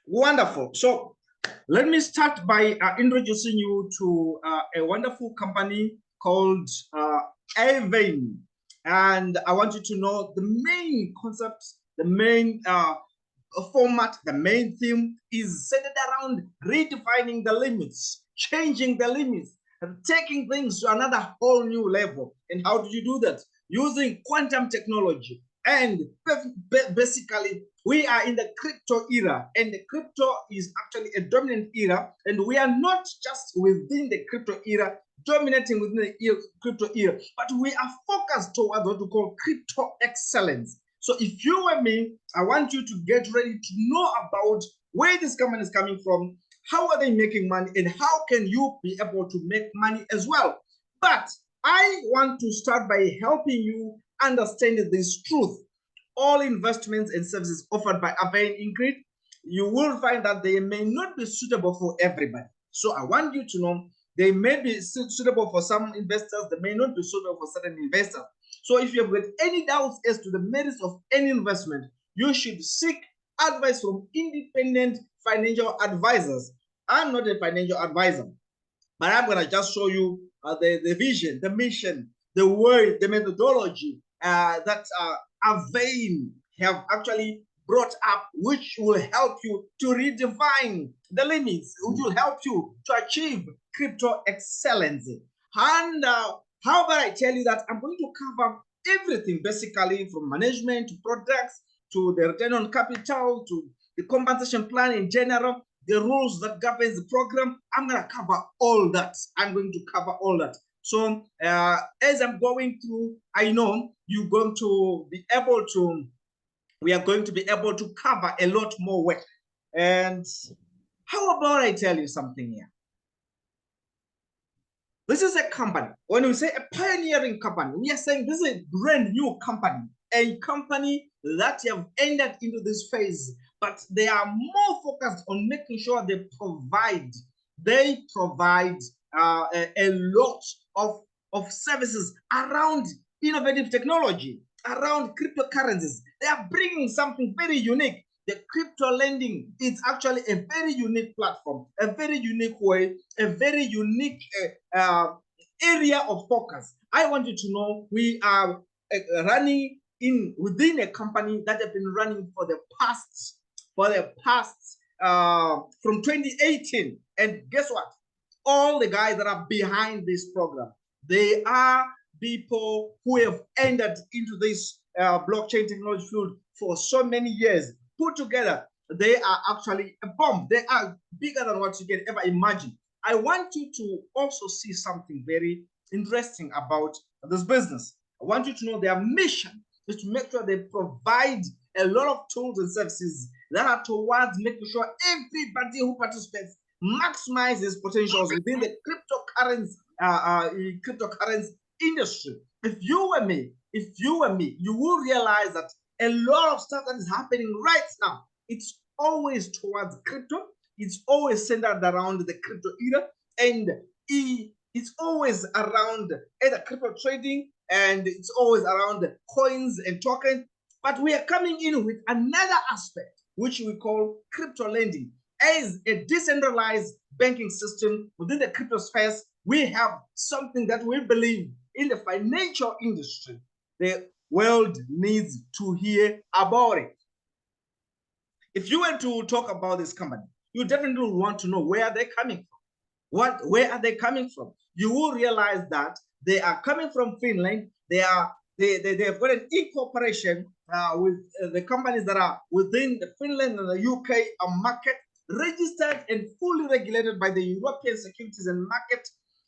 Wonderful. So let me start by introducing you to a wonderful company called Avane. And I want you to know the main concept, the main format, the main theme is centered around redefining the limits, changing the limits, and taking things to another whole new level. And how do you do that? Using quantum technology. And basically, we are in the crypto era, and the crypto is actually a dominant era. And we are not just within the crypto era, dominating within the crypto era, but we are focused towards what we call crypto excellence. So if you were me, I want you to get ready to know about where this company is coming from, how are they making money, and how can you be able to make money as well. But I want to start by helping you understand this truth. All investments and services offered by Avane Ingrid, you will find that they may not be suitable for everybody. So I want you to know they may be suitable for some investors, they may not be suitable for certain investors. So if you have got any doubts as to the merits of any investment, you should seek advice from independent financial advisors. I'm not a financial advisor, but I'm going to just show you the vision, the mission, the way, the methodology that Avane have actually brought up, which will help you to redefine the limits, which will help you to achieve crypto excellence. And how about I tell you that I'm going to cover everything, basically from management to products to the return on capital to the compensation plan in general, the rules that govern the program. I'm going to cover all that. I'm going to cover all that. So as I'm going through, I know you're going to be able to, we are going to be able to cover a lot more work. And how about I tell you something here? This is a company. When we say a pioneering company, we are saying this is a brand new company, a company that have entered into this phase, but they are more focused on making sure they provide a lot of services around innovative technology, around cryptocurrencies. They are bringing something very unique. The crypto lending is actually a very unique platform, a very unique way, a very unique area of focus. I want you to know we are running within a company that have been running for the past from 2018. And guess what? All the guys that are behind this program, they are people who have entered into this blockchain technology field for so many years. Put together, they are actually a bomb. They are bigger than what you can ever imagine. I want you to also see something very interesting about this business. I want you to know their mission is to make sure they provide a lot of tools and services that are towards making sure everybody who participates maximizes potentials within the cryptocurrency industry. If you were me, you will realize that a lot of stuff that is happening right now, it's always towards crypto. It's always centered around the crypto era, and it's always around either crypto trading, and it's always around coins and tokens. But we are coming in with another aspect, which we call crypto lending. As a decentralized banking system within the crypto space, we have something that we believe in the financial industry, the world needs to hear about it. If you were to talk about this company, you definitely want to know where they're coming from. Where are they coming from? You will realize that they are coming from Finland. They have got an incorporation with the companies that are within the Finland and the UK market, registered and fully regulated by the European Securities and Market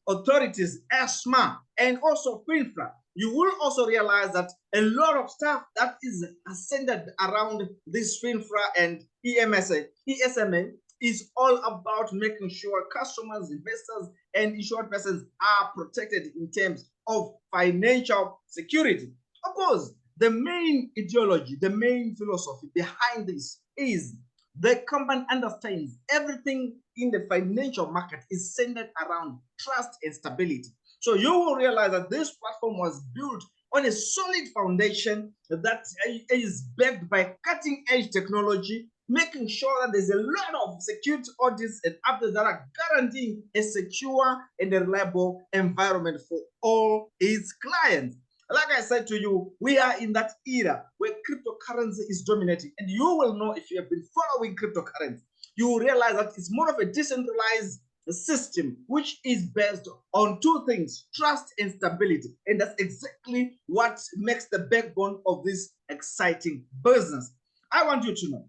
Authorities, ESMA, and also FINFRA. You will also realize that a lot of stuff that is centered around this FINFRA and ESMA is all about making sure customers, investors, and insured persons are protected in terms of financial security. Of course, the main ideology, the main philosophy behind this is the company understands everything in the financial market is centered around trust and stability. So you will realize that this platform was built on a solid foundation that is backed by cutting-edge technology, making sure that there's a lot of security audits and updates that are guaranteeing a secure and a reliable environment for all its clients. Like I said to you, we are in that era where cryptocurrency is dominating. And you will know, if you have been following cryptocurrency, you will realize that it's more of a decentralized system, which is based on two things: trust and stability. And that's exactly what makes the backbone of this exciting business. I want you to know,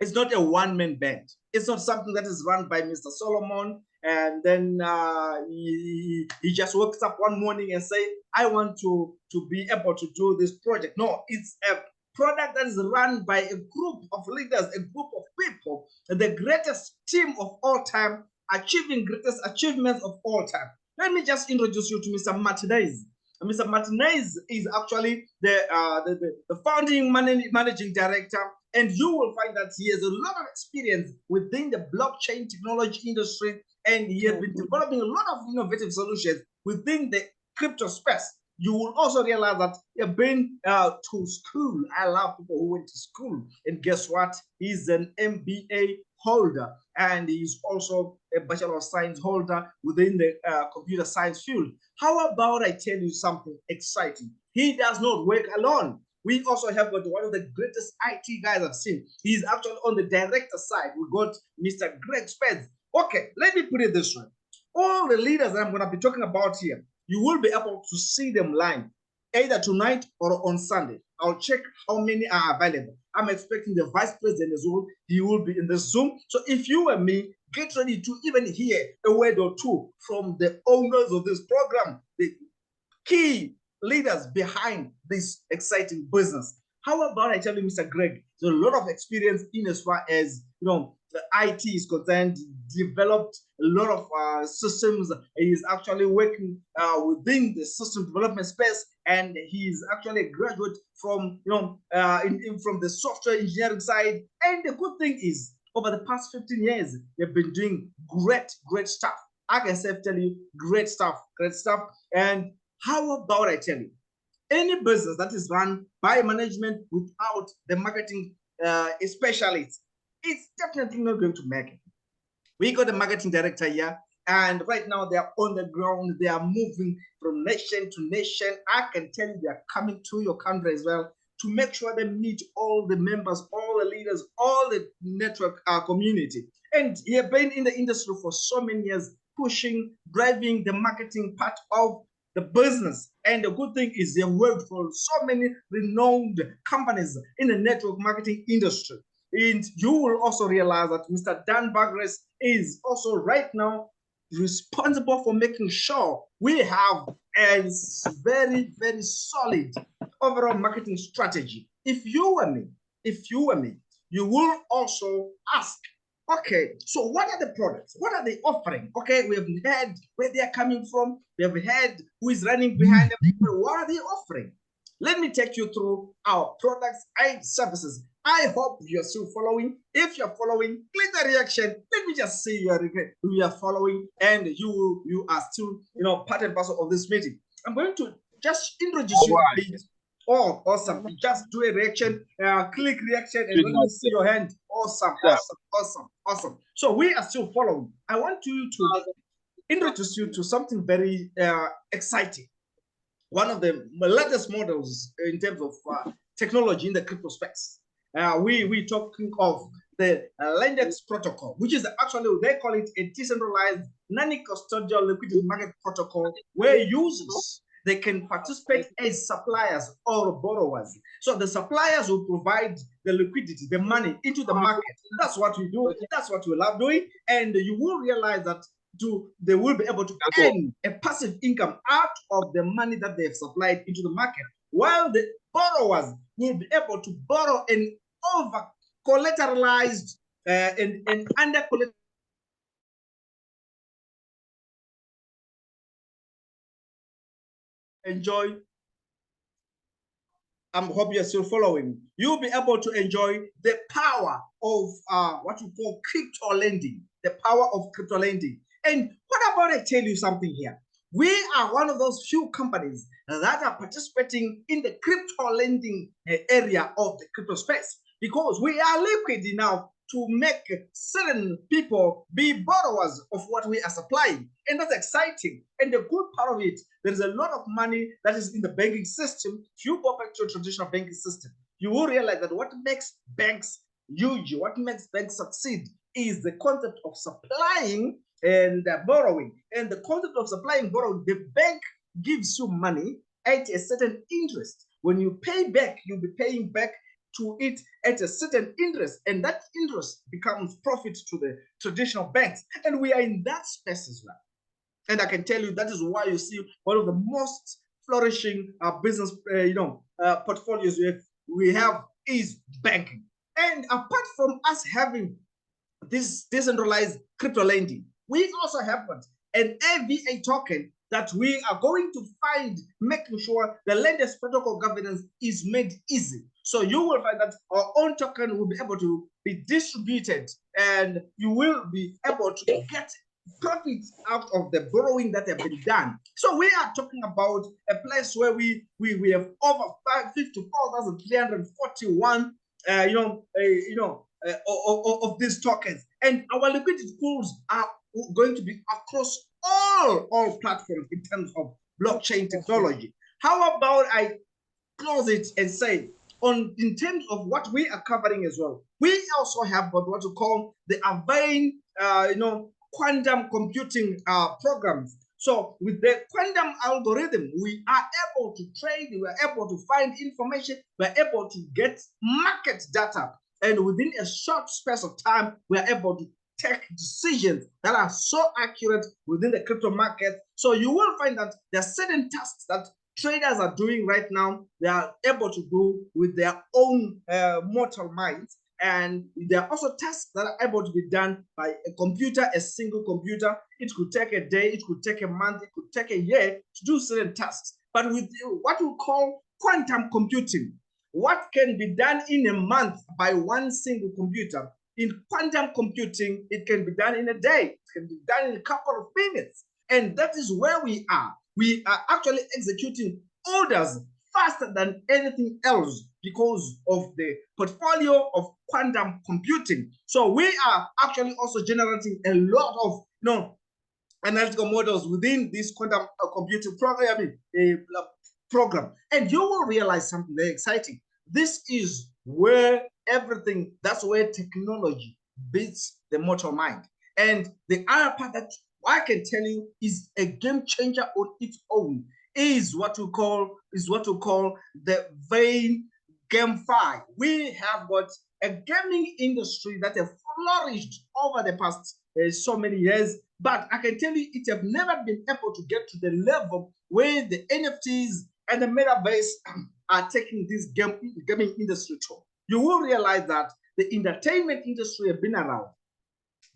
it's not a one-man band. It's not something that is run by Mr. Solomon and then he just wakes up one morning and say, I want to be able to do this project. No, it's a product that is run by a group of leaders, a group of people, the greatest team of all time, achieving greatest achievements of all time. Let me just introduce you to Mr. Martinez. Mr. Martinez is actually the founding managing director, and you will find that he has a lot of experience within the blockchain technology industry, and he has been developing a lot of innovative solutions within the crypto space. You will also realize that he has been to school. I love people who went to school. And guess what? He's an MBA holder, and he's also a Bachelor of Science holder within the computer science field. How about I tell you something exciting? He does not work alone. We also have got one of the greatest IT guys I've seen. He's actually on the director side. We got Mr. Greg Spence. Okay, let me put it this way. All the leaders that I'm going to be talking about here, you will be able to see them live, either tonight or on Sunday. I'll check how many are available. I'm expecting the vice president as well. He will be in the Zoom. So if you and me, get ready to even hear a word or two from the owners of this program, the key leaders behind this exciting business. How about I tell you, Mr. Greg, there's a lot of experience in as far as the IT is concerned, developed a lot of systems. He's actually working within the system development space, and he's actually a graduate from from the software engineering side. And the good thing is, over the past 15 years, they've been doing great stuff. I can tell you, great stuff. And how about I tell you, any business that is run by management without the marketing specialists, it's definitely not going to make it. We got a marketing director here, and right now they are on the ground. They are moving from nation to nation. I can tell you they are coming to your country as well to make sure they meet all the members, all the leaders, all the network community. And he has been in the industry for so many years, pushing, driving the marketing part of the business. And the good thing is they worked for so many renowned companies in the network marketing industry. And you will also realize that Mr. Dan Bagres is also right now responsible for making sure we have a very solid overall marketing strategy. If you were me, you will also ask, okay, so what are the products? What are they offering? Okay, we have heard where they are coming from. We have heard who is running behind them. What are they offering? Let me take you through our products and services. I hope you're still following. If you're following, click the reaction. Let me just see you are following, and you are still part and parcel of this meeting. I'm going to just introduce you a bit. Oh, awesome. Just do a reaction, click reaction, and let me see your hand. Awesome. So we are still following. I want you to introduce you to something very exciting. One of the latest models in terms of technology in the crypto space. We're talking of the Lendex protocol, which is actually, they call it a decentralized non-custodial liquidity market protocol, where users, they can participate as suppliers or borrowers. So the suppliers will provide the liquidity, the money into the market. That's what we do. That's what we love doing. And you will realize that they will be able to earn a passive income out of the money that they have supplied into the market, while the borrowers will be able to borrow an over-collateralized and under-collateralized. Enjoy. I hope you're still following. You'll be able to enjoy the power of what you call crypto lending, the power of crypto lending. And what about I tell you something here? We are one of those few companies that are participating in the crypto lending area of the crypto space, because we are liquid enough to make certain people be borrowers of what we are supplying. And that's exciting. And the good part of it, there is a lot of money that is in the banking system. If you go back to a traditional banking system, you will realize that what makes banks huge, what makes banks succeed, is the concept of supplying and borrowing. And the concept of supplying and borrowing, the bank gives you money at a certain interest. When you pay back, you'll be paying back to it at a certain interest, and that interest becomes profit to the traditional banks. And we are in that space as well. And I can tell you that is why you see one of the most flourishing business portfolios we have is banking. And apart from us having this decentralized crypto lending, we also have an AVA token that we are going to find, making sure the lenders protocol governance is made easy. So you will find that our own token will be able to be distributed, and you will be able to get profits out of the borrowing that have been done. So we are talking about a place where we have over 54,341 of these tokens, and our liquidity pools are going to be across all platforms in terms of blockchain technology. How about I close it and say, in terms of what we are covering as well, we also have what we call the Avain, quantum computing programs. So with the quantum algorithm, we are able to trade, we are able to find information, we are able to get market data, and within a short space of time, we are able to take decisions that are so accurate within the crypto market. So you will find that there are certain tasks that traders are doing right now, they are able to do with their own mortal minds. And there are also tasks that are able to be done by a computer, a single computer. It could take a day, it could take a month, it could take a year to do certain tasks. But with what we call quantum computing, what can be done in a month by one single computer, in quantum computing, it can be done in a day. It can be done in a couple of minutes. And that is where we are. We are actually executing orders faster than anything else because of the portfolio of quantum computing. So we are actually also generating a lot of analytical models within this quantum computing program. And you will realize something very exciting. This is where everything, that's where technology beats the mortal mind. And the other part that I can tell you is a game changer on its own is what we call the Vain GameFi. We have got a gaming industry that have flourished over the past so many years, but I can tell you it have never been able to get to the level where the NFTs and the metaverse are taking this gaming industry to. You will realize that the entertainment industry have been around.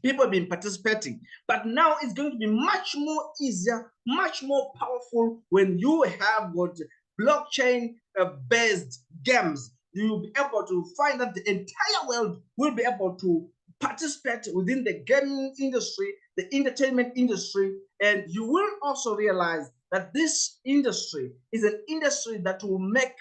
People have been participating, but now it's going to be much more easier, much more powerful when you have what blockchain-based games. You'll be able to find that the entire world will be able to participate within the gaming industry, the entertainment industry, and you will also realize that this industry is an industry that will make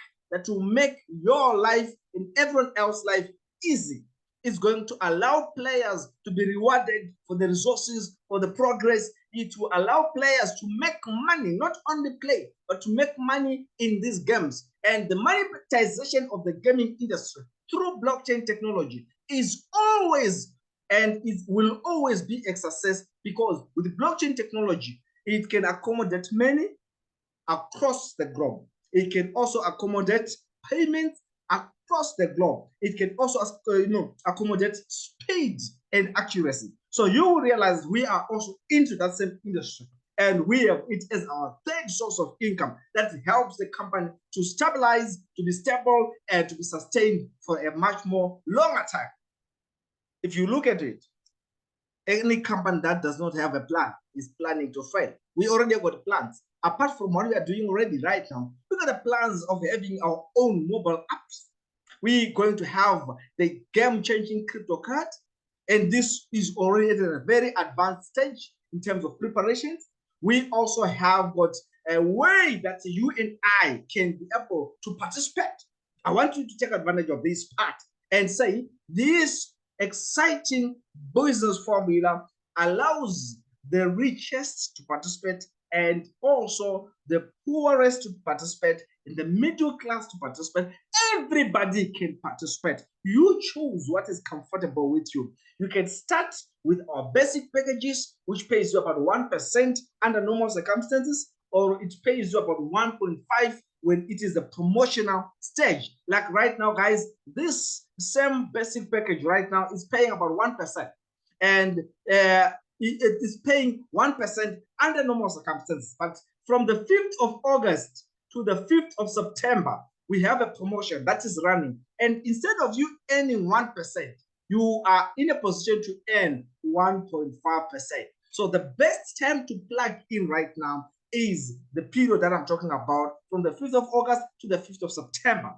your life and everyone else's life easy. It's going to allow players to be rewarded for the resources, for the progress. It will allow players to make money, not only play, but to make money in these games. And the monetization of the gaming industry through blockchain technology is always, and it will always be a success, because with blockchain technology, it can accommodate many across the globe. It can also accommodate payments across the globe. It can also accommodate speed and accuracy. So you will realize we are also into that same industry, and we have it as our third source of income that helps the company to stabilize, to be stable, and to be sustained for a much more longer time. If you look at it, any company that does not have a plan is planning to fail. We already got plans. Apart from what we are doing already right now, look at the plans of having our own mobile apps. We're going to have the game-changing crypto card, and this is already at a very advanced stage in terms of preparations. We also have got a way that you and I can be able to participate. I want you to take advantage of this part and say this exciting business formula allows the richest to participate and also the poorest to participate, in the middle class to participate. Everybody can participate. You choose what is comfortable with you. You can start with our basic packages, which pays you about 1% under normal circumstances, or it pays you about 1.5 when it is the promotional stage. Like right now, guys, this same basic package right now is paying about 1%. And it is paying 1% under normal circumstances. But from the 5th of August to the 5th of September, we have a promotion that is running. And instead of you earning 1%, you are in a position to earn 1.5%. So the best time to plug in right now is the period that I'm talking about, from the 5th of August to the 5th of September.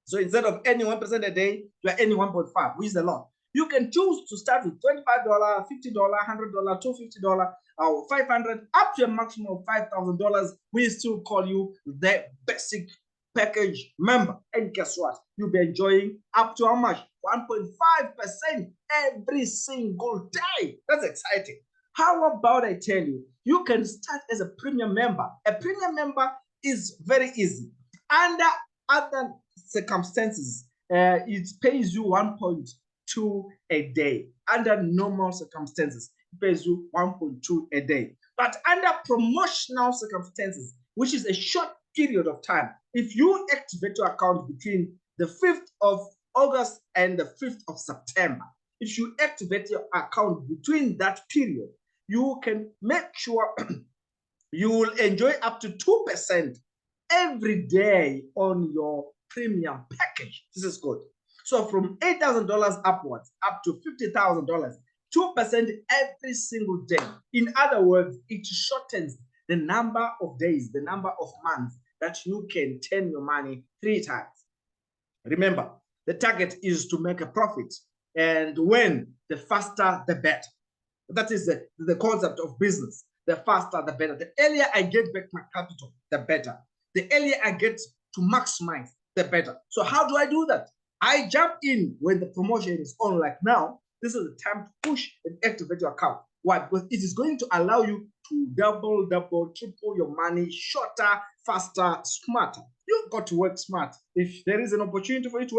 So instead of earning 1% a day, you are earning 1.5, which is a lot. You can choose to start with $25, $50, $100, $250, or $500, up to a maximum of $5,000. We still call you the basic package member. And guess what? You'll be enjoying up to how much? 1.5% every single day. That's exciting. How about I tell you, you can start as a premium member. A premium member is very easy. Under other circumstances, it pays you 1.2 a day. Under normal circumstances, it pays you 1.2 a day. But under promotional circumstances, which is a short period of time, if you activate your account between the 5th of August and the 5th of September, if you activate your account between that period, you can make sure you will enjoy up to 2% every day on your premium package. This is good. So from $8,000 upwards, up to $50,000, 2% every single day. In other words, it shortens the number of days, the number of months that you can turn your money 3 times. Remember, the target is to make a profit. And when, the faster, the better. That is the concept of business. The faster, the better. The earlier I get back my capital, the better. The earlier I get to maximize, the better. So how do I do that? I jump in when the promotion is on, like now. This is the time to push and activate your account. Why? Because it is going to allow you to double, triple your money, shorter, faster, smarter. You've got to work smart. If there is an opportunity for you to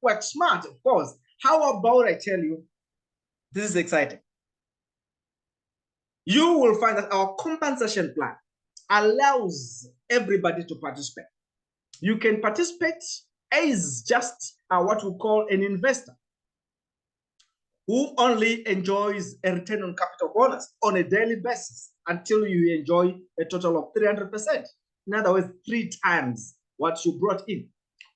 work smart, of course. How about I tell you, this is exciting. You will find that our compensation plan allows everybody to participate. You can participate as just what we call an investor who only enjoys a return on capital bonus on a daily basis until you enjoy a total of 300%. In other words, 3 times what you brought in.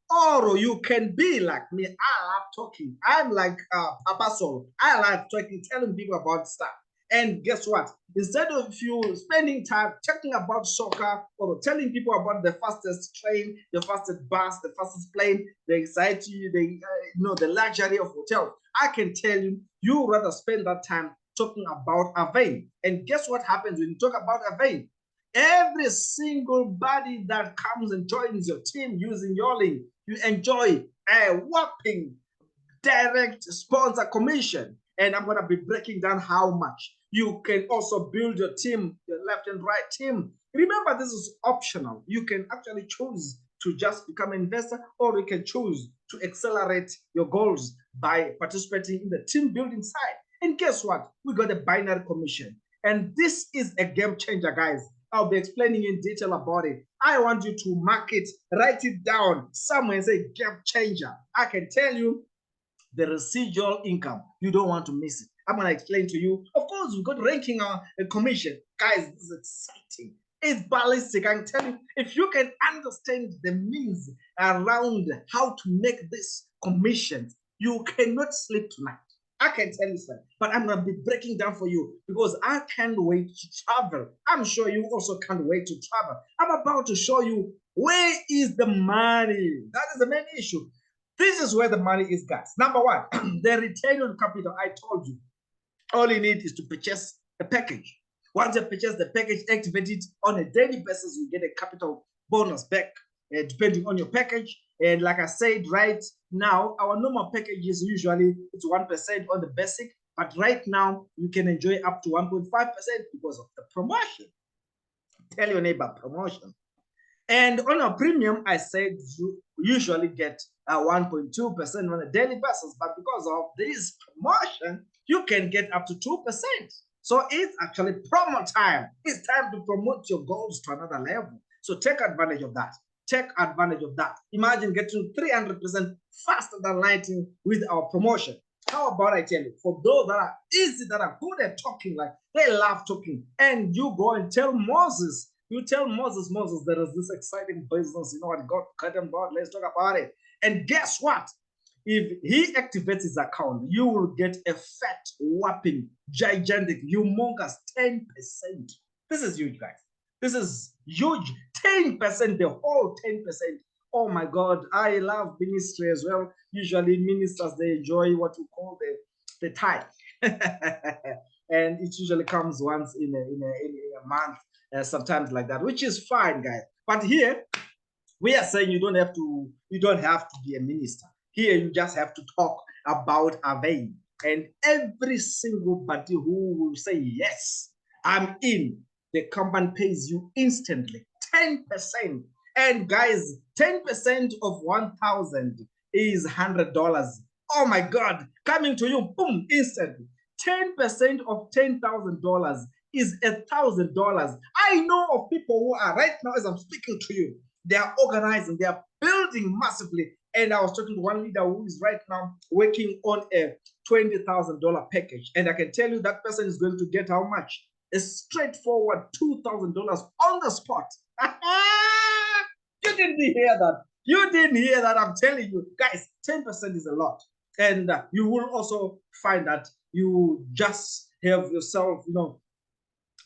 Or you can be like me. I love talking. I'm like Papa Sol. I like talking, telling people about stuff. And guess what? Instead of you spending time talking about soccer or telling people about the fastest train, the fastest bus, the fastest plane, the anxiety, the luxury of hotels, I can tell you, you rather spend that time talking about Avain. And guess what happens when you talk about Avain? Every single body that comes and joins your team using your link, you enjoy a whopping direct sponsor commission. And I'm going to be breaking down how much. You can also build your team, your left and right team. Remember, this is optional. You can actually choose to just become an investor, or you can choose to accelerate your goals by participating in the team building side. And guess what? We got a binary commission. And this is a game changer, guys. I'll be explaining in detail about it. I want you to mark it, write it down somewhere and say game changer. I can tell you the residual income. You don't want to miss it. I'm going to explain to you. Of course, we've got ranking on a commission. Guys, this is exciting. It's ballistic. I can tell you, if you can understand the means around how to make this commission, you cannot sleep tonight. I can tell you that, but I'm going to be breaking down for you because I can't wait to travel. I'm sure you also can't wait to travel. I'm about to show you where is the money. That is the main issue. This is where the money is, guys. Number one, the return on capital. I told you, all you need is to purchase a package. Once you purchase the package, activate it on a daily basis, you get a capital bonus back, depending on your package. And like I said, right now, our normal package is usually it's 1% on the basic, but right now you can enjoy up to 1.5% because of the promotion. Tell your neighbor promotion. And on our premium, I said you usually get 1.2% on a daily basis, but because of this promotion, you can get up to 2%. So it's actually promo time. It's time to promote your goals to another level. So take advantage of that. Take advantage of that. Imagine getting 300% faster than lightning with our promotion. How about I tell you, for those that are easy, that are good at talking, like they love talking, and you go and tell Moses, you tell Moses, there is this exciting business, you know what, God, cut and board, let's talk about it. And guess what? If he activates his account, you will get a fat, whopping, gigantic, humongous 10%. This is huge, guys. This is huge. 10%, the whole 10%. Oh my God, I love ministry as well. Usually ministers, they enjoy what we call the tithe. And it usually comes once in a month, sometimes like that, which is fine, guys. But here, we are saying you don't have to be a minister. Here, you just have to talk about Avain. And every single body who will say, yes, I'm in, the company pays you instantly 10%. And guys, 10% of 1,000 is $100. Oh my God, coming to you, boom, instantly. 10% of $10,000 is $1,000. I know of people who are right now, as I'm speaking to you, they are organizing, they are building massively. And I was talking to one leader who is right now working on a $20,000 package. And I can tell you that person is going to get how much? A straightforward $2,000 on the spot. You didn't hear that. You didn't hear that. I'm telling you, guys, 10% is a lot. And you will also find that you just have yourself,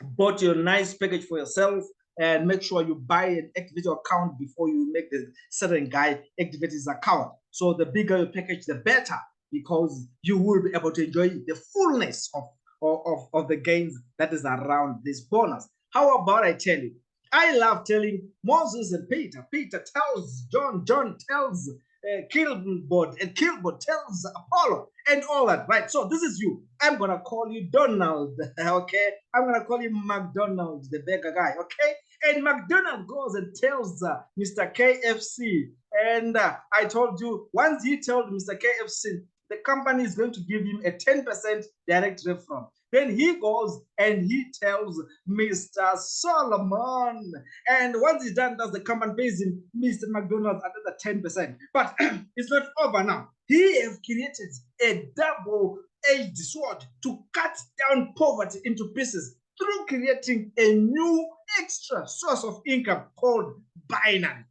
bought your nice package for yourself, and make sure you buy and activate your account before you make the certain guy activate his account. So the bigger your package, the better, because you will be able to enjoy the fullness of the gains that is around this bonus. How about I tell you? I love telling Moses and Peter. Peter tells John, John tells Kilbert, and Kilbert tells Apollo, and all that, right? So this is you. I'm gonna call you Donald, okay? I'm gonna call you McDonald, the beggar guy, okay? And McDonald goes and tells Mr. KFC, and I told you, once he told Mr. KFC, the company is going to give him a 10% direct referral. Then he goes and he tells Mr. Solomon. And once he's done, does the company pays him, Mr. McDonald, another 10%. But it's not over now. He has created a double-edged sword to cut down poverty into pieces through creating a new extra source of income called binary.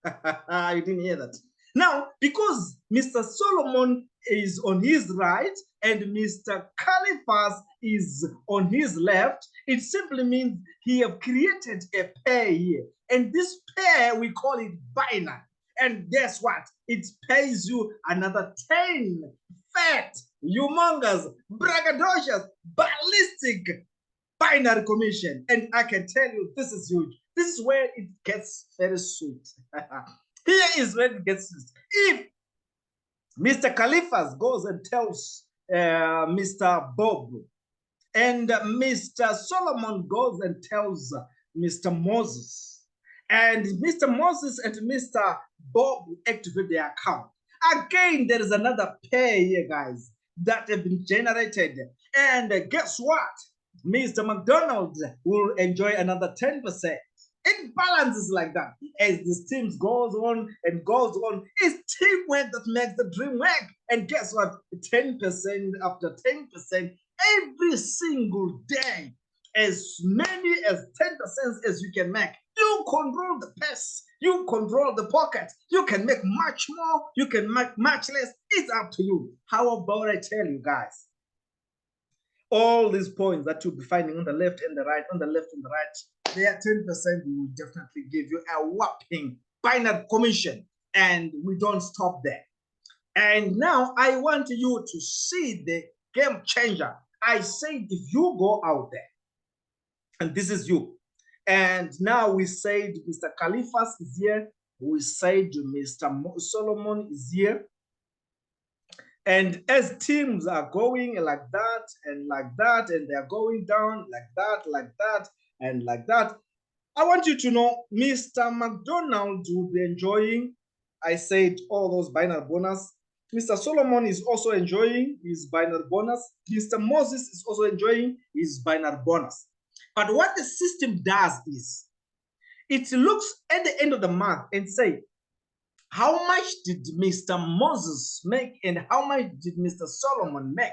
You didn't hear that. Now, because Mr. Solomon is on his right and Mr. Caliphas is on his left, it simply means he have created a pair here. And this pair, we call it binary. And guess what? It pays you another 10 fat, humongous, braggadocious, ballistic binary commission. And I can tell you, this is huge. This is where it gets very sweet. Here is where it gets sweet. If Mr. Caliphas goes and tells Mr. Bob, and Mr. Solomon goes and tells Mr. Moses, and Mr. Moses and Mr. Bob activate their account. Again, there is another pair here, guys, that have been generated. And guess what? Mr. McDonald will enjoy another 10%. It balances like that. As this team goes on and goes on, it's teamwork that makes the dream work. And guess what? 10% after 10%, every single day, as many as 10% as you can make. You control the purse, you control the pocket. You can make much more, you can make much less. It's up to you. How about I tell you guys? All these points that you'll be finding on the left and the right, on the left and the right, they are 10%. We will definitely give you a whopping binary commission. And we don't stop there. And now I want you to see the game changer. I said, if you go out there And this is you. And now we said Mr. Khalifas is here. We said Mr. Solomon is here. And as teams are going like that, and they're going down like that, and like that, I want you to know Mr. McDonald will be enjoying, I said, all those binary bonus. Mr. Solomon is also enjoying his binary bonus. Mr. Moses is also enjoying his binary bonus. But what the system does is, it looks at the end of the month and say, how much did Mr. Moses make and how much did Mr. Solomon make?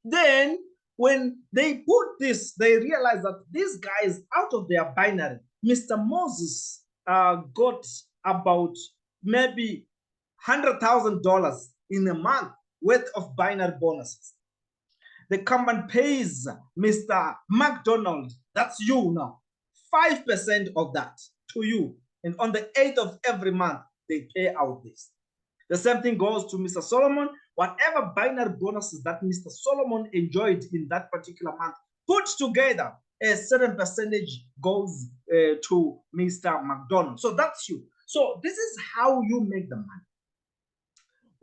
Then when they put this, they realize that these guys, out of their binary, Mr. Moses got about maybe $100,000 in a month worth of binary bonuses. The company pays Mr. McDonald, that's you now, 5% of that to you. And on the 8th of every month, they pay out this. The same thing goes to Mr. Solomon. Whatever binary bonuses that Mr. Solomon enjoyed in that particular month, put together, a certain percentage goes to Mr. McDonald. So that's you. So this is how you make the money.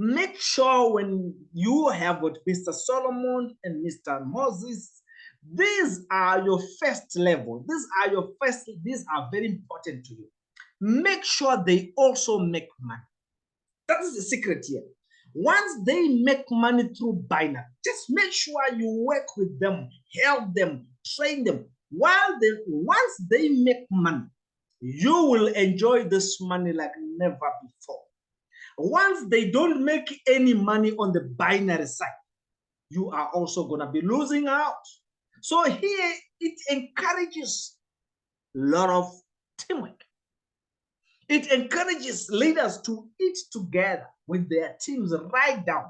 Make sure when you have what Mr. Solomon and Mr. Moses, these are your first level. These are very important to you. Make sure they also make money. That is the secret here. Once they make money through binary, just make sure you work with them, help them, train them. Once they make money, you will enjoy this money like never before. Once they don't make any money on the binary side, you are also going to be losing out. So here it encourages a lot of teamwork. It encourages leaders to eat together with their teams right down.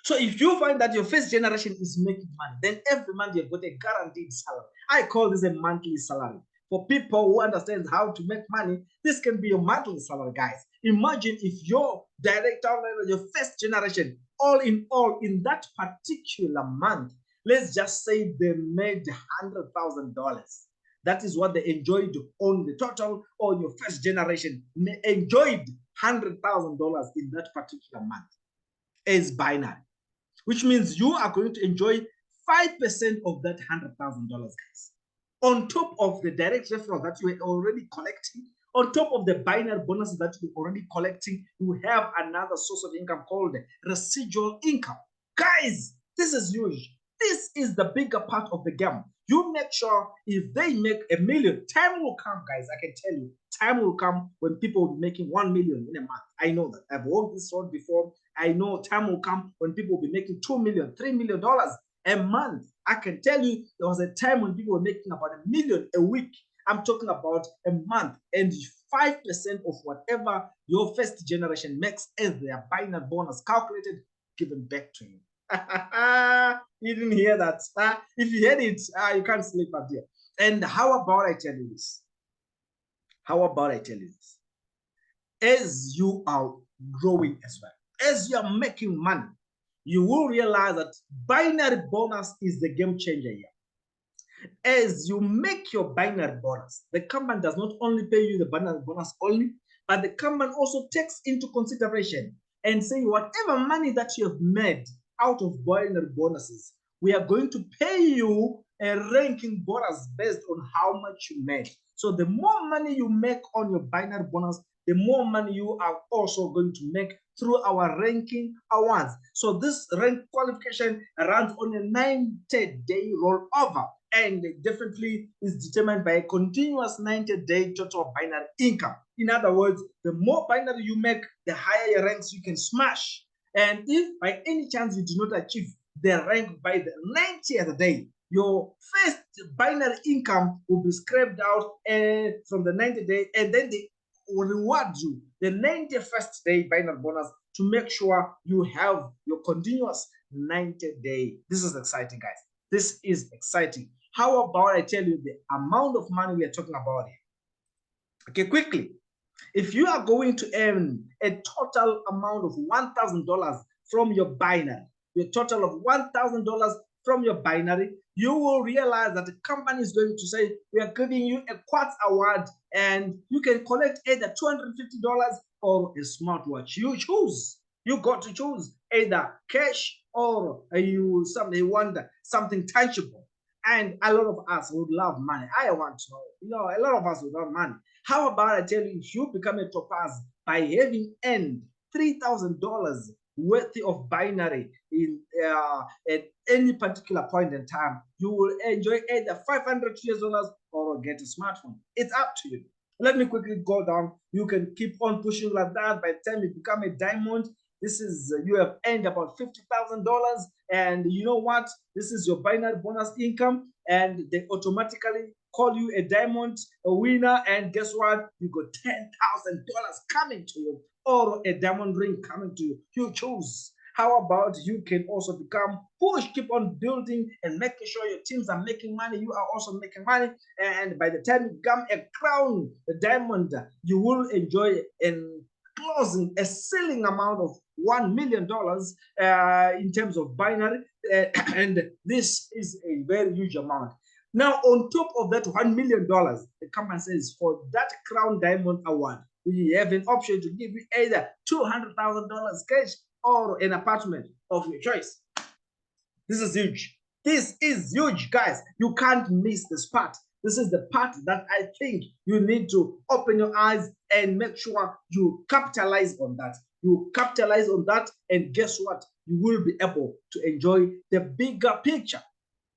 So if you find that your first generation is making money, then every month you've got a guaranteed salary. I call this a monthly salary. For people who understand how to make money, this can be your monthly salary, guys. Imagine if your director, your first generation, all in that particular month, let's just say they made $100,000. That is what they enjoyed on the total, or your first generation enjoyed $100,000 in that particular month as binary, which means you are going to enjoy 5% of that $100,000, guys. On top of the direct referral that you are already collecting, on top of the binary bonuses that you're already collecting, you have another source of income called residual income. Guys, this is huge. This is the bigger part of the game. You make sure if they make $1 million, time will come, guys. I can tell you, time will come when people will be making $1 million in a month. I know that. I've walked this road before. I know time will come when people will be making $2 million, $3 million a month. I can tell you there was a time when people were making about $1 million a week. I'm talking about a month, and 5% of whatever your first generation makes as their binary bonus calculated, given back to you. You didn't hear that. If you heard it, you can't sleep up here. And how about I tell you this? How about I tell you this? As you are growing as well, as you are making money, you will realize that binary bonus is the game changer here. As you make your binary bonus, the company does not only pay you the binary bonus only, but the company also takes into consideration and say whatever money that you have made out of binary bonuses, we are going to pay you a ranking bonus based on how much you made. So the more money you make on your binary bonus, the more money you are also going to make through our ranking awards. So this rank qualification runs on a 90-day rollover, and definitely is determined by a continuous 90-day total binary income. In other words, the more binary you make, the higher your ranks you can smash. And if by any chance you do not achieve the rank by the 90th day, your first binary income will be scraped out from the 90th day, and then they will reward you the 91st day binary bonus to make sure you have your continuous 90-day. This is exciting, guys. This is exciting. How about I tell you the amount of money we are talking about here? Okay, quickly. If you are going to earn a total amount of $1,000 from your binary, your total of $1,000 from your binary, you will realize that the company is going to say, we are giving you a quartz award and you can collect either $250 or a smartwatch. You choose. You got to choose either cash or you want something tangible. And a lot of us would love money. I want to know, a lot of us would love money. How about I tell you, if you become a topaz by having earned $3,000 worth of binary at any particular point in time, you will enjoy either $500 or get a smartphone. It's up to you. Let me quickly go down. You can keep on pushing like that. By the time you become a diamond, this is you have earned about $50,000, and you know what? This is your binary bonus income, and they automatically call you a diamond, a winner, and guess what? You got $10,000 coming to you, or a diamond ring coming to you. You choose. How about you can also become push, keep on building and making sure your teams are making money. You are also making money. And by the time you become a crown, a diamond, you will enjoy in closing a ceiling amount of $1 million in terms of binary. And this is a very huge amount. Now, on top of that $1 million, the company says for that crown diamond award, we have an option to give you either $200,000 cash or an apartment of your choice. This is huge. This is huge, guys. You can't miss this part. This is the part that I think you need to open your eyes and make sure you capitalize on that. You capitalize on that, and guess what? You will be able to enjoy the bigger picture.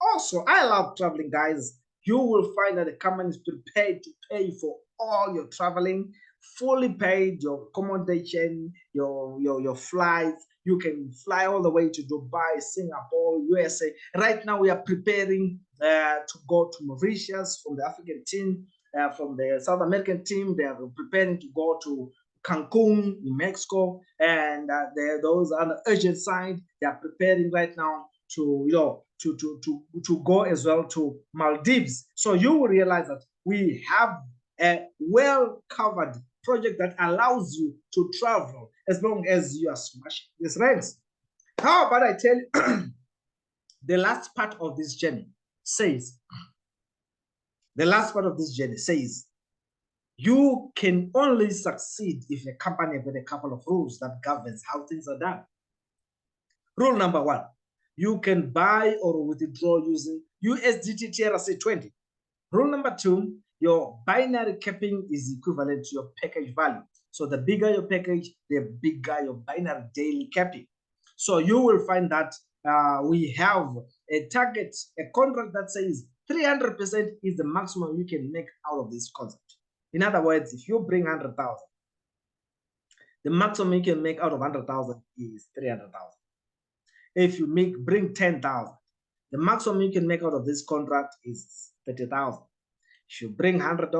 Also, I love traveling, guys. You will find that the company is prepared to pay for all your traveling, fully paid, your accommodation, your flights. You can fly all the way to Dubai, Singapore, USA. Right now, we are preparing to go to Mauritius from the African team, from the South American team. They are preparing to go to Cancun in Mexico, and those on the urgent side, they are preparing right now to to go as well to Maldives. So you will realize that we have a well-covered project that allows you to travel as long as you are smashing these ranks. How about I tell you, the last part of this journey says, you can only succeed if a company has a couple of rules that governs how things are done. Rule number one, you can buy or withdraw using USDT TRC20. Rule number two, your binary capping is equivalent to your package value. So the bigger your package, the bigger your binary daily capping. So you will find that we have a target, a contract that says 300% is the maximum you can make out of this concept. In other words, if you bring 100,000, the maximum you can make out of 100,000 is 300,000. If you bring 10,000, the maximum you can make out of this contract is 30,000. If you bring $100,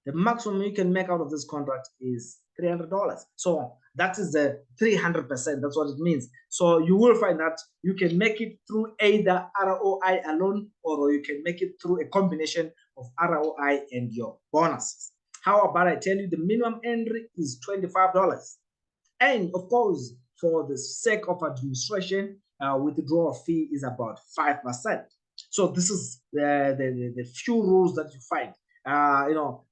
the maximum you can make out of this contract is $300. So that is the 300%. That's what it means. So you will find that you can make it through either ROI alone, or you can make it through a combination of ROI and your bonuses. How about I tell you the minimum entry is $25. And of course, for the sake of administration, withdrawal fee is about 5%. So this is the few rules that you find.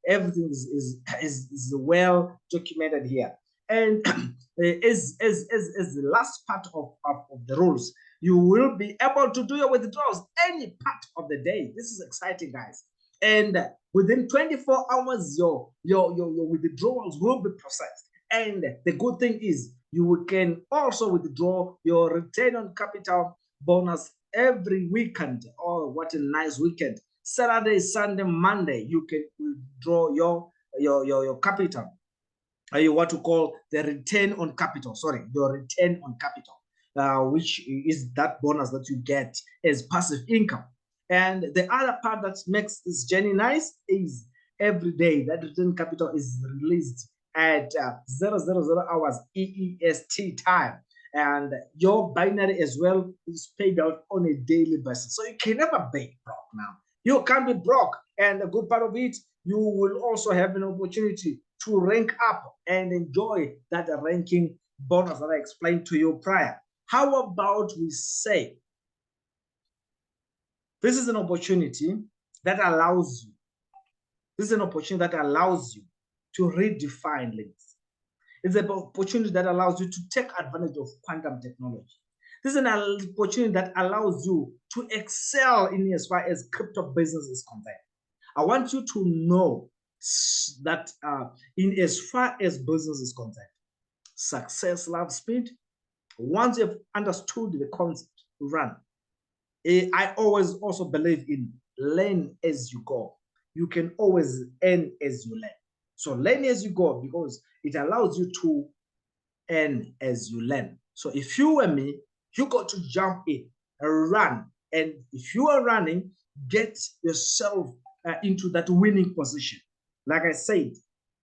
Everything is well documented here. And as the last part of the rules, you will be able to do your withdrawals any part of the day. This is exciting, guys. And within 24 hours, your withdrawals will be processed. And the good thing is you can also withdraw your return on capital bonus every weekend. Oh, what a nice weekend. Saturday, Sunday, Monday, you can withdraw your capital. What to call the return on capital. Sorry, your return on capital, which is that bonus that you get as passive income. And the other part that makes this journey nice is every day that return capital is released at 000 hours EEST time. And your binary as well is paid out on a daily basis. So you can never be broke now. You can't be broke. And a good part of it, you will also have an opportunity to rank up and enjoy that ranking bonus that I explained to you prior. How about we say This is an opportunity that allows you. This is an opportunity that allows you to redefine links. It's an opportunity that allows you to take advantage of quantum technology. This is an opportunity that allows you to excel in as far as crypto business is concerned. I want you to know that in as far as business is concerned, success loves speed. Once you've understood the concept, run. I always also believe in learn as you go. You can always earn as you learn. So learn as you go because it allows you to earn as you learn. So if you were me, you got to jump in, run. And if you are running, get yourself into that winning position. Like I said,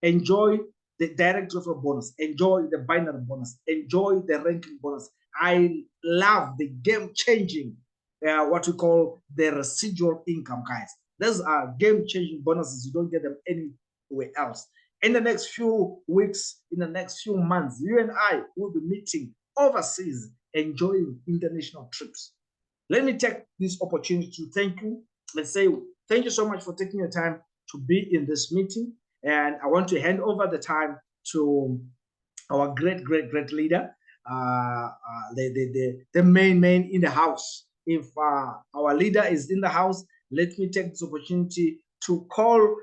enjoy the direct referral bonus, enjoy the binary bonus, enjoy the ranking bonus. I love the game-changing, what we call the residual income, guys. Those are game-changing bonuses. You don't get them anywhere else. In the next few weeks, in the next few months, you and I will be meeting overseas, enjoying international trips. Let me take this opportunity to thank you. Let's say thank you so much for taking your time to be in this meeting. And I want to hand over the time to our great leader, the main man in the house. If our leader is in the house, let me take this opportunity to call,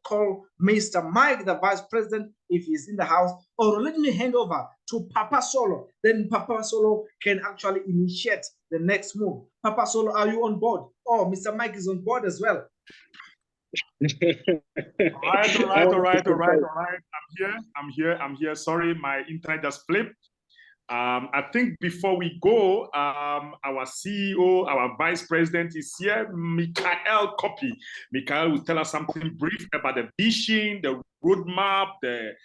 call Mr. Mike, the Vice President, if he's in the house, or let me hand over to Papa Solo. Then Papa Solo can actually initiate the next move. Papa Solo, are you on board? Oh, Mr. Mike is on board as well. All right. I'm here. Sorry, my internet just flipped. I think before we go, our CEO, our vice president is here, Mikhail Copy. Mikhail will tell us something brief about the vision, the roadmap, the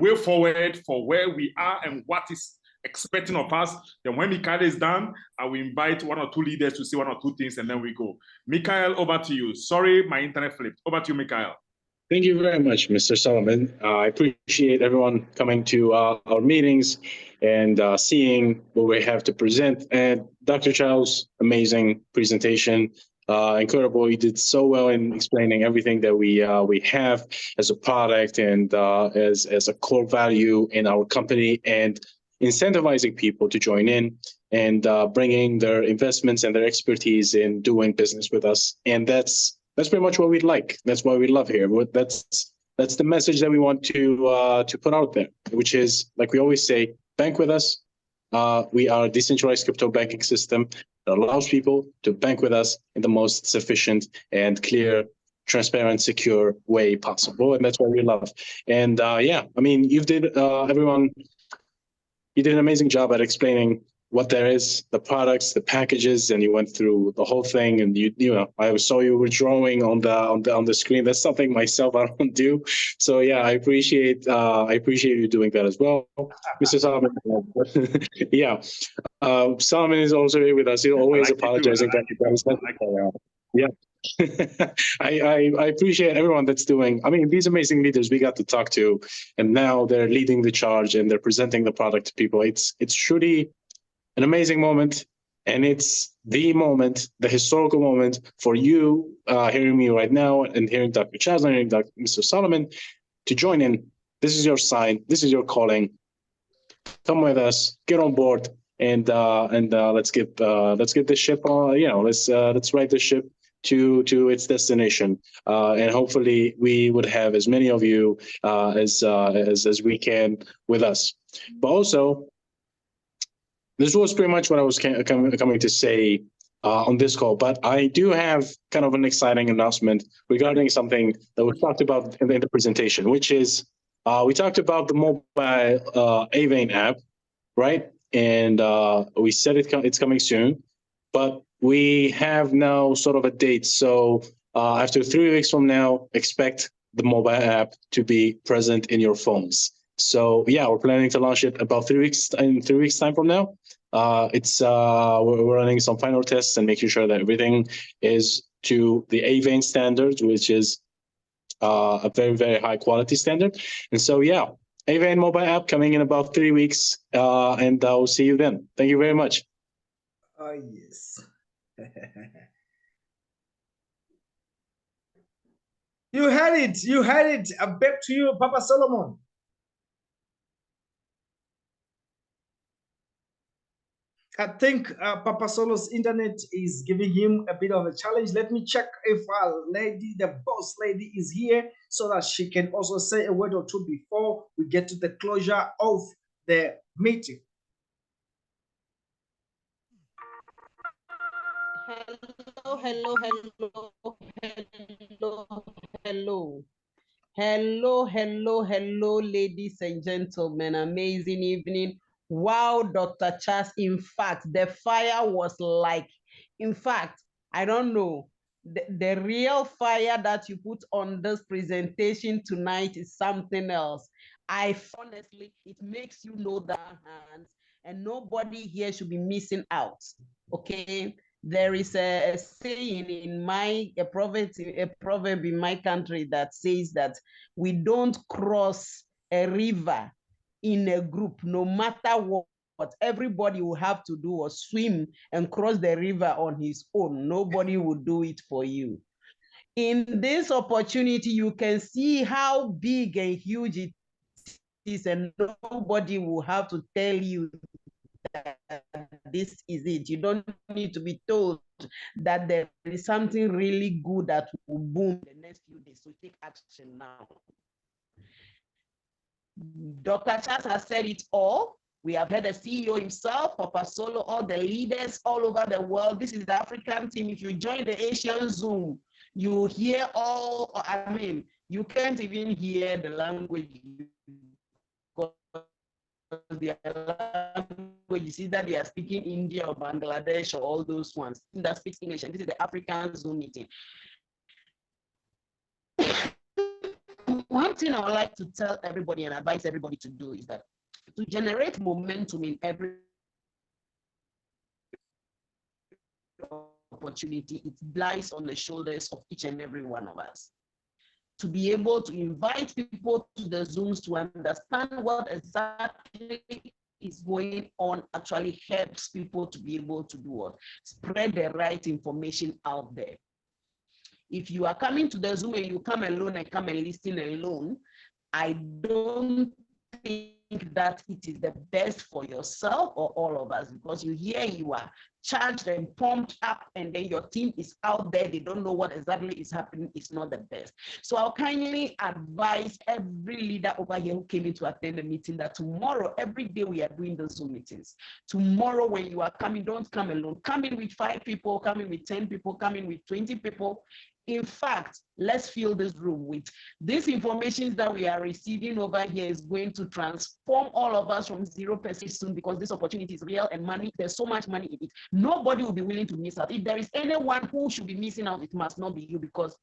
way forward for where we are and what is expecting of us. Then when Mikhail is done, I will invite one or two leaders to say one or two things and then we go. Mikhail, over to you. Sorry, my internet flipped. Over to you, Mikhail. Thank you very much, Mr. Solomon. I appreciate everyone coming to our meetings and seeing what we have to present. And Dr. Charles, amazing presentation. Incredible. You did so well in explaining everything that we have as a product and as a core value in our company and incentivizing people to join in and bringing their investments and their expertise in doing business with us. And that's pretty much what we'd like. That's what we love here. That's the message that we want to put out there, which is, like we always say, bank with us. We are a decentralized crypto banking system that allows people to bank with us in the most sufficient and clear, transparent, secure way possible. And that's what we love. And yeah, I mean, you did an amazing job at explaining what there is, the products, the packages, and you went through the whole thing. And you know, I saw you were drawing on the screen. That's something myself I don't do. So yeah, I appreciate you doing that as well, Mr. Solomon. Yeah, Solomon is also here with us. He's always apologizing. Yeah. I appreciate everyone that's doing. I mean, these amazing leaders we got to talk to, and now they're leading the charge and they're presenting the product to people. It's truly an amazing moment, and it's the moment, the historical moment for you hearing me right now and hearing Dr. Charles and hearing Mr. Solomon to join in. This is your sign. This is your calling. Come with us. Get on board, and let's get this ship. Let's ride the ship to its destination, and hopefully we would have as many of you as we can with us. But also, this was pretty much what I was coming to say on this call, but I do have kind of an exciting announcement regarding something that we talked about in the presentation, which is we talked about the mobile Avein app, right? And we said it's coming soon, but we have now sort of a date. So after 3 weeks from now, expect the mobile app to be present in your phones. So yeah, we're planning to launch it about 3 weeks time from now. We're running some final tests and making sure that everything is to the Avein standards, which is a very, very high quality standard. And so yeah, Avein mobile app coming in about 3 weeks, and I'll see you then. Thank you very much. Oh, yes. You had it. You had it. Back to you, Papa Solomon. I think Papa Solo's internet is giving him a bit of a challenge. Let me check if our lady, the boss lady, is here so that she can also say a word or two before we get to the closure of the meeting. Hello, hello, hello, hello, hello. Hello, hello, hello, ladies and gentlemen. Amazing evening. Wow, Dr. Charles. In fact, the fire was like, in fact, I don't know. The real fire that you put on this presentation tonight is something else. Honestly, it makes you know that hands, and nobody here should be missing out. Okay. There is a saying in a proverb in my country that says that we don't cross a river in a group, no matter what. Everybody will have to do or swim and cross the river on his own. Nobody will do it for you. In this opportunity, you can see how big and huge it is, and nobody will have to tell you that this is it. You don't need to be told that there is something really good that will boom the next few days. So take action now. Dr. Charles has said it all. We have heard the CEO himself, Papa Solo, all the leaders all over the world. This is the African team. If you join the Asian Zoom, you hear you can't even hear the language because their language, you see that they are speaking India or Bangladesh or all those ones that speaks English. And this is the African Zoom meeting. One thing I would like to tell everybody and advise everybody to do is that to generate momentum in every opportunity, it lies on the shoulders of each and every one of us. To be able to invite people to the Zooms to understand what exactly is going on actually helps people to be able to do what? Spread the right information out there. If you are coming to the Zoom and you come alone and come and listen alone, I don't think that it is the best for yourself or all of us, because you are charged and pumped up, and then your team is out there, they don't know what exactly is happening. It's not the best. So I'll kindly advise every leader over here who came in to attend the meeting that tomorrow, every day we are doing the Zoom meetings. Tomorrow when you are coming, don't come alone. Come in with 5 people, come in with 10 people, come in with 20 people. In fact, let's fill this room with this information that we are receiving over here is going to transform all of us from 0% soon, because this opportunity is real and money. There's so much money in it. Nobody will be willing to miss out. If there is anyone who should be missing out, it must not be you, because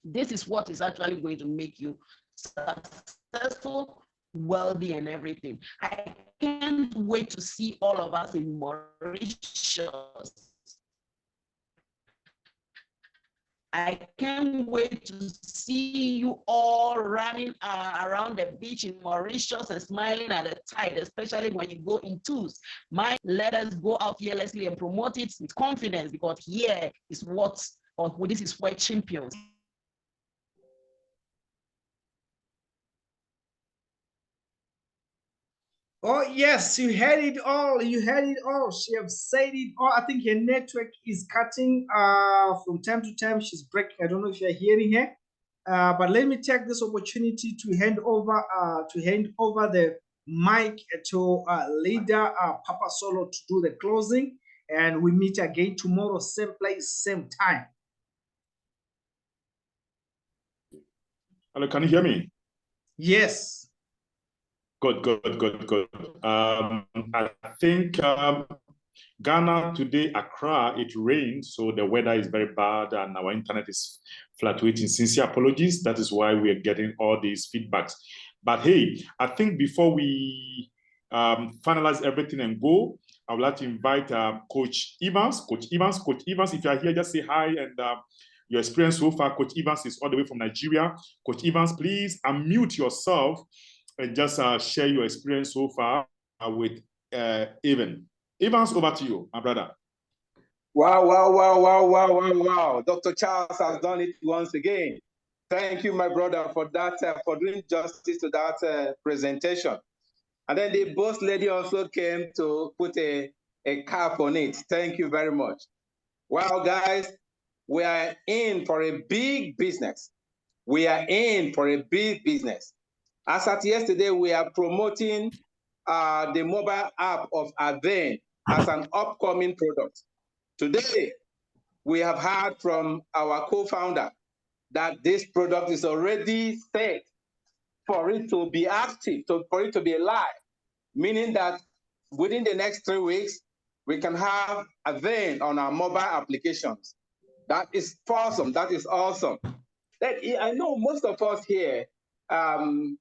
this is what is actually going to make you successful, wealthy, and everything. I can't wait to see all of us in Mauritius. I can't wait to see you all running around the beach in Mauritius and smiling at the tide, especially when you go in twos. Let us go out fearlessly and promote it with confidence, because here is this is where champions. Oh, yes, you had it all. You had it all. She have said it all. I think her network is cutting from time to time. She's breaking. I don't know if you're hearing her. But let me take this opportunity to hand over the mic to leader Papa Solo to do the closing. And we meet again tomorrow, same place, same time. Hello, can you hear me? Yes. Good. I think Ghana today, Accra, it rained, so the weather is very bad and our internet is fluctuating. Sincere apologies. That is why we are getting all these feedbacks. But hey, I think before we finalize everything and go, I would like to invite Coach Evans. Coach Evans, if you are here, just say hi and your experience so far. Coach Evans is all the way from Nigeria. Coach Evans, please unmute yourself and just share your experience so far with Evan. Evans, over to you, my brother. Wow, wow, wow, wow, wow, wow, wow. Dr. Charles has done it once again. Thank you, my brother, for that, for doing justice to that presentation. And then the boss lady also came to put a cap on it. Thank you very much. Wow, guys, we are in for a big business. We are in for a big business. As at yesterday, we are promoting the mobile app of Avane as an upcoming product. Today, we have heard from our co-founder that this product is already set for it to be active, for it to be live, meaning that within the next 3 weeks, we can have Avane on our mobile applications. That is awesome. That is awesome. I know most of us here,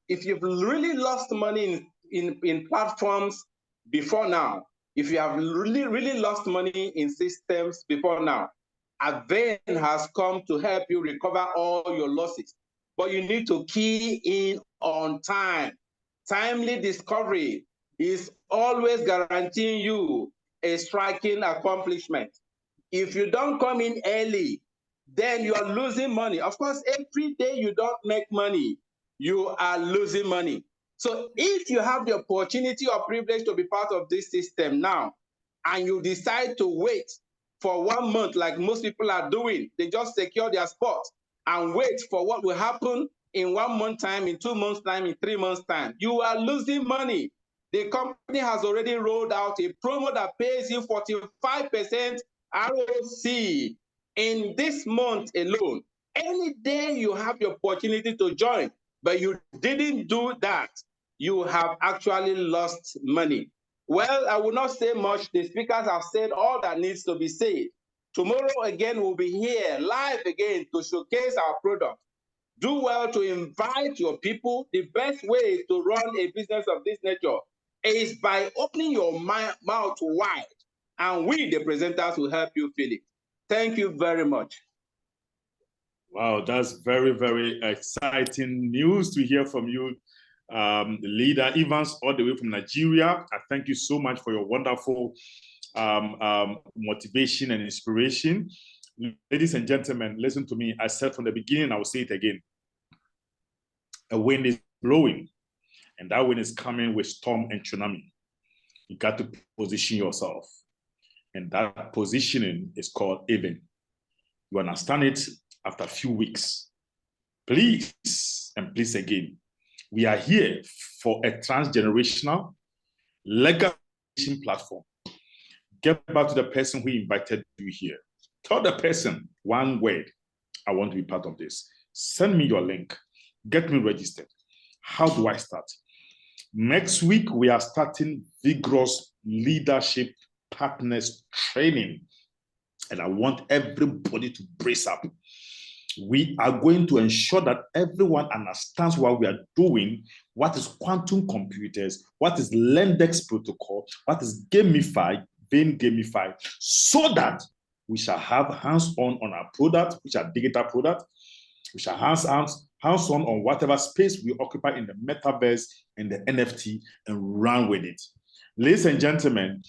if you've really lost money in platforms before now, if you have really lost money in systems before now, Avane has come to help you recover all your losses. But you need to key in on time. Timely discovery is always guaranteeing you a striking accomplishment. If you don't come in early, then you are losing money. Of course, every day you don't make money, you are losing money. So if you have the opportunity or privilege to be part of this system now, and you decide to wait for 1 month like most people are doing, they just secure their spot and wait for what will happen in 1 month time, in 2 months time, in 3 months time, you are losing money. The company has already rolled out a promo that pays you 45% ROC in this month alone. Any day you have the opportunity to join, but you didn't do that, you have actually lost money. Well, I will not say much. The speakers have said all that needs to be said. Tomorrow again, we'll be here live again to showcase our product. Do well to invite your people. The best way to run a business of this nature is by opening your mouth wide, and we, the presenters, will help you fill it. Thank you very much. Wow, that's very, very exciting news to hear from you, Leader Evans, all the way from Nigeria. I thank you so much for your wonderful motivation and inspiration. Ladies and gentlemen, listen to me. I said from the beginning, I will say it again. A wind is blowing, and that wind is coming with storm and tsunami. You got to position yourself, and that positioning is called Avane. You understand it after a few weeks. Please, and please again, we are here for a transgenerational legalization platform. Get back to the person who invited you here. Tell the person one word, I want to be part of this. Send me your link. Get me registered. How do I start? Next week, we are starting vigorous leadership partners training. And I want everybody to brace up. We are going to ensure that everyone understands what we are doing, what is quantum computers, what is Lendex protocol, what is Gamify, Vein Gamify, so that we shall have hands-on on our product, which are digital products. We shall hands-on on whatever space we occupy in the metaverse and the NFT and run with it. Ladies and gentlemen,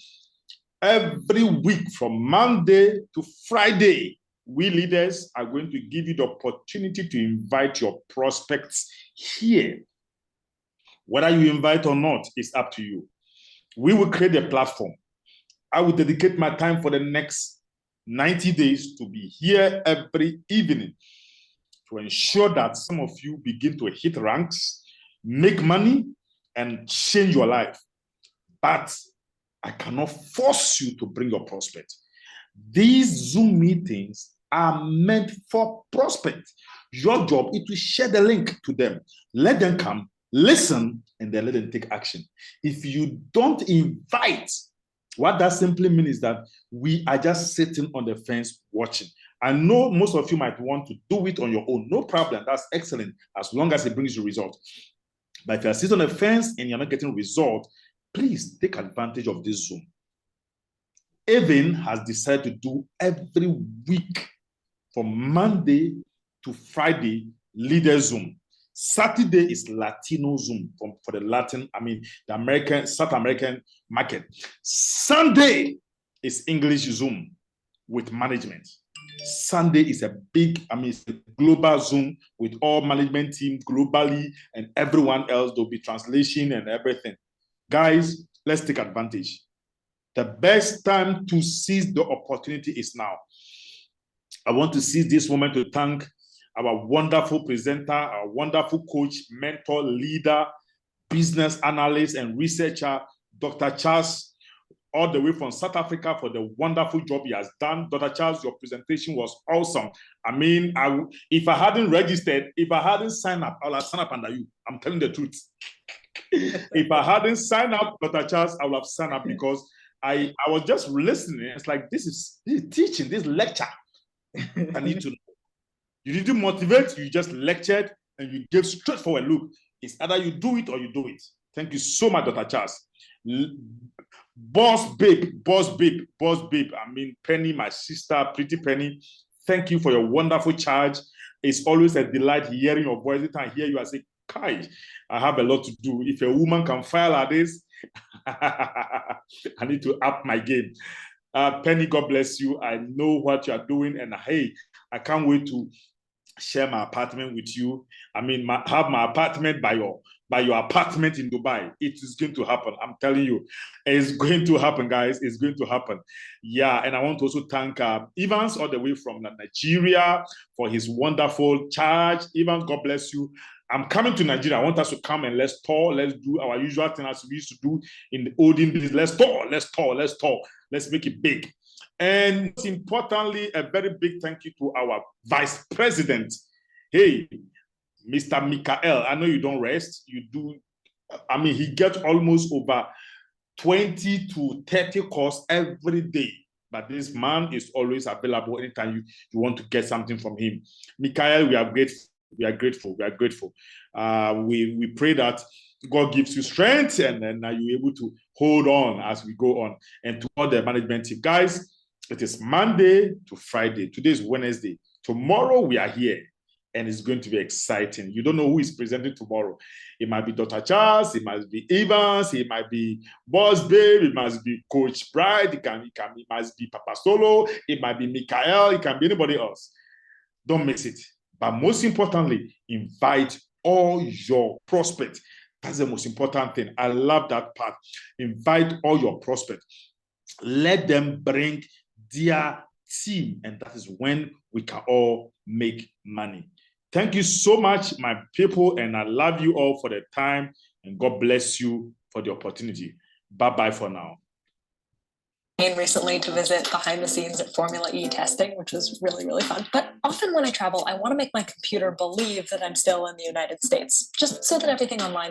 every week from Monday to Friday, we leaders are going to give you the opportunity to invite your prospects here. Whether you invite or not is up to you. We will create a platform. I will dedicate my time for the next 90 days to be here every evening to ensure that some of you begin to hit ranks, make money, and change your life. But I cannot force you to bring your prospect. These Zoom meetings are meant for prospects. Your job is to share the link to them. Let them come, listen, and then let them take action. If you don't invite, what that simply means is that we are just sitting on the fence watching. I know most of you might want to do it on your own. No problem. That's excellent, as long as it brings you results. But if you're sitting on the fence and you're not getting results, please take advantage of this Zoom. Avane has decided to do every week from Monday to Friday, leader Zoom. Saturday is Latino Zoom for the South American market. Sunday is English Zoom. with management. Sunday is a big, it's a global Zoom with all management team globally and everyone else. There'll be translation and everything. Guys, let's take advantage. The best time to seize the opportunity is now. I want to seize this moment to thank our wonderful presenter, our wonderful coach, mentor, leader, business analyst, and researcher, Dr. Charles, all the way from South Africa, for the wonderful job he has done. Dr. Charles, your presentation was awesome. If I hadn't registered, if I hadn't signed up, I would have signed up under you. I'm telling the truth. If I hadn't signed up, Dr. Charles, I would have signed up, because I was just listening. It's like, this is teaching, this lecture. I need to know. You didn't motivate, you just lectured and you gave straightforward. Look, it's either you do it or you do it. Thank you so much, Dr. Charles. Boss babe. Penny, my sister, pretty Penny. Thank you for your wonderful charge. It's always a delight hearing your voice. Every time I hear you, I say, Kai, I have a lot to do. If a woman can file like this, I need to up my game. Penny, God bless you. I know what you are doing, and hey, I can't wait to share my apartment with you. Have my apartment by your apartment in Dubai. It is going to happen. I'm telling you, it's going to happen, guys. It's going to happen. Yeah, and I want to also thank Evans, all the way from Nigeria, for his wonderful charge. Evans, God bless you. I'm coming to Nigeria. I want us to come and let's talk. Let's do our usual thing as we used to do in the olden days. Let's talk. Let's make it big. And most importantly, a very big thank you to our Vice President. Hey, Mr. Michael, I know you don't rest. You do. He gets almost over 20 to 30 calls every day. But this man is always available anytime you want to get something from him. Michael, we are grateful. We are grateful. We pray that God gives you strength, and then you're able to hold on as we go on. And to all the management team, guys, it is Monday to Friday. Today is Wednesday. Tomorrow we are here, and it's going to be exciting. You don't know who is presenting tomorrow. It might be Dr. Charles, it might be Evans, it might be Boss Babe, it must be Coach Bride, it must be Papa Solo, it might be Michael, it can be anybody else. Don't miss it. But most importantly, invite all your prospects. That's the most important thing. I love that part. Invite all your prospects. Let them bring their team, and that is when we can all make money. Thank you so much, my people, and I love you all for the time, and God bless you for the opportunity. Bye-bye for now. Recently to visit behind the scenes at Formula E testing, which was really, really fun. But often when I travel, I want to make my computer believe that I'm still in the United States, just so that everything online